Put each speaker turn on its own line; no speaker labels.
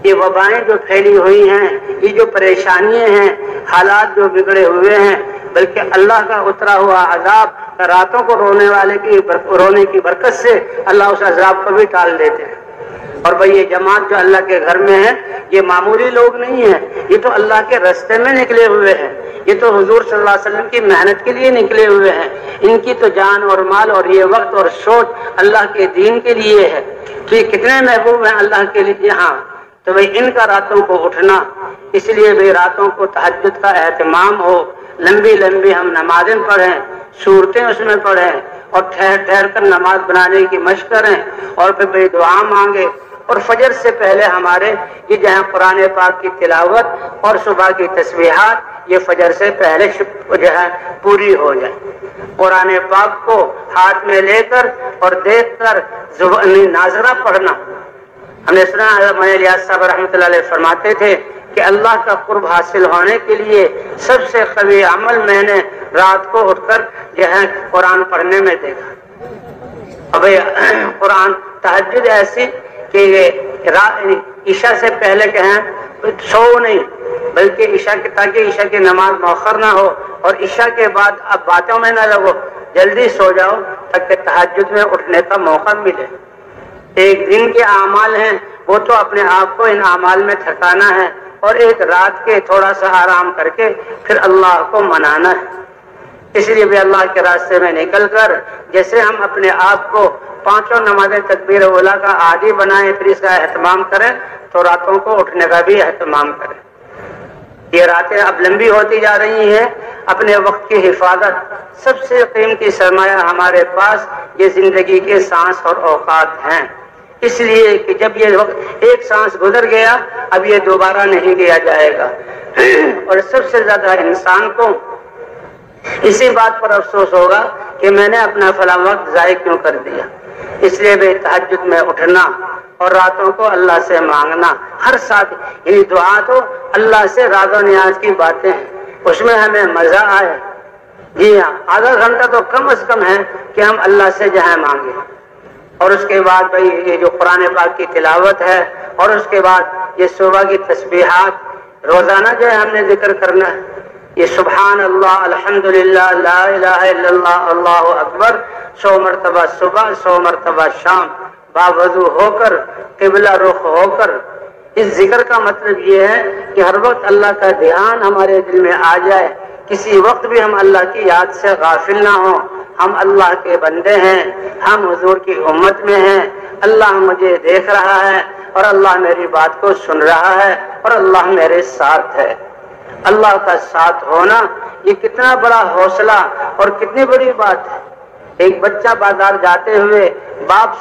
یہ وبائیں جو پھیلی ہوئی ہیں، یہ جو پریشانیاں ہیں، حالات جو بگڑے ہوئے ہیں، بلکہ اللہ کا اترا ہوا عذاب راتوں کو رونے کی برکت سے اللہ اس عذاب کو بھی ٹال دیتے ہیں۔ اور بھئی یہ جماعت جو اللہ کے گھر میں ہے، یہ معمولی لوگ نہیں ہیں، یہ تو اللہ کے راستے میں نکلے ہوئے ہیں، یہ تو حضور صلی اللہ علیہ وسلم کی محنت کے لیے نکلے ہوئے ہیں، ان کی تو جان اور مال اور یہ وقت اور سوچ اللہ کے دین کے لیے ہے۔ تو یہ کتنے محبوب ہیں اللہ کے لیے یہاں، تو بھئی ان کا راتوں کو اٹھنا، اس لیے بھئی راتوں کو تہجد کا اہتمام ہو، لمبی لمبی ہم نمازیں پڑھیں، سورتیں اس میں پڑھیں، اور ٹھہر ٹھہر کر نماز بنانے کی مشق کریں، اور پھر بھئی دعا مانگے، اور فجر سے پہلے ہمارے یہ جہاں قرآن پاک کی تلاوت اور صبح کی تسبیحات یہ فجر سے پہلے جو ہے پوری ہو جائے۔ قرآن پاک کو ہاتھ میں لے کر اور دیکھ کر ناظرہ پڑھنا۔ ہم نے سنا حضرت الیاس صاحب رحمۃ اللہ علیہ فرماتے تھے کہ اللہ کا قرب حاصل ہونے کے لیے سب سے قوی عمل میں نے رات کو اٹھ کر جو ہے قرآن پڑھنے میں دیکھا۔ اب قرآن تہجد ایسی کہ عشاء سے پہلے کہیں سو نہیں، بلکہ عشاء کے تاکہ عشاء کی نماز مؤخر نہ ہو، اور عشاء کے بعد اب باتوں میں نہ لگو، جلدی سو جاؤ تاکہ تہجد میں اٹھنے کا موقع ملے۔ ایک دن کے اعمال ہیں وہ تو اپنے آپ کو ان اعمال میں تھکانا ہے، اور ایک رات کے تھوڑا سا آرام کر کے پھر اللہ کو منانا ہے۔ اس لیے بھی اللہ کے راستے میں نکل کر جیسے ہم اپنے آپ کو پانچوں نمازیں تکبیر اولیٰ کا عادی بنائیں، پھر اس کا اہتمام کریں، تو راتوں کو اٹھنے کا بھی اہتمام کریں۔ یہ راتیں اب لمبی ہوتی جا رہی ہیں، اپنے وقت کی حفاظت، سب سے قیمتی سرمایہ ہمارے پاس یہ زندگی کے سانس اور اوقات ہیں، اس لیے کہ جب یہ وقت ایک سانس گزر گیا اب یہ دوبارہ نہیں لیا جائے گا۔ اور سب سے زیادہ انسان کو اسی بات پر افسوس ہوگا کہ میں نے اپنا فلاں وقت ضائع کیوں کر دیا۔ اس لیے بھی تہجد میں اٹھنا اور راتوں کو اللہ سے مانگنا، ہر ساتھ یعنی دعا تو اللہ سے راز و نیاز کی باتیں ہیں، اس میں ہمیں مزہ آئے۔ جی ہاں، آدھا گھنٹہ تو کم از کم ہے کہ ہم اللہ سے جہاں مانگیں، اور اس کے بعد بھائی یہ جو قرآن پاک کی تلاوت ہے، اور اس کے بعد یہ صبح کی تسبیحات روزانہ جو ہے ہم نے ذکر کرنا ہے، یہ سبحان اللہ، الحمدللہ، لا الہ الا اللہ، اللہ اکبر 100 مرتبہ صبح، 100 مرتبہ شام، باوضو ہو کر، قبلہ رخ ہو کر۔ اس ذکر کا مطلب یہ ہے کہ ہر وقت اللہ کا دھیان ہمارے دل میں آ جائے، کسی وقت بھی ہم اللہ کی یاد سے غافل نہ ہوں۔ ہم اللہ کے بندے ہیں، ہم حضور کی امت میں ہیں، اللہ مجھے دیکھ رہا ہے، اور اللہ میری بات کو سن رہا ہے، اور اللہ میرے ساتھ ہے۔ اللہ کا ساتھ ہونا یہ کتنا بڑا حوصلہ اور کتنی بڑی بات ہے۔ ایک بچہ بازار جاتے ہوئے باپ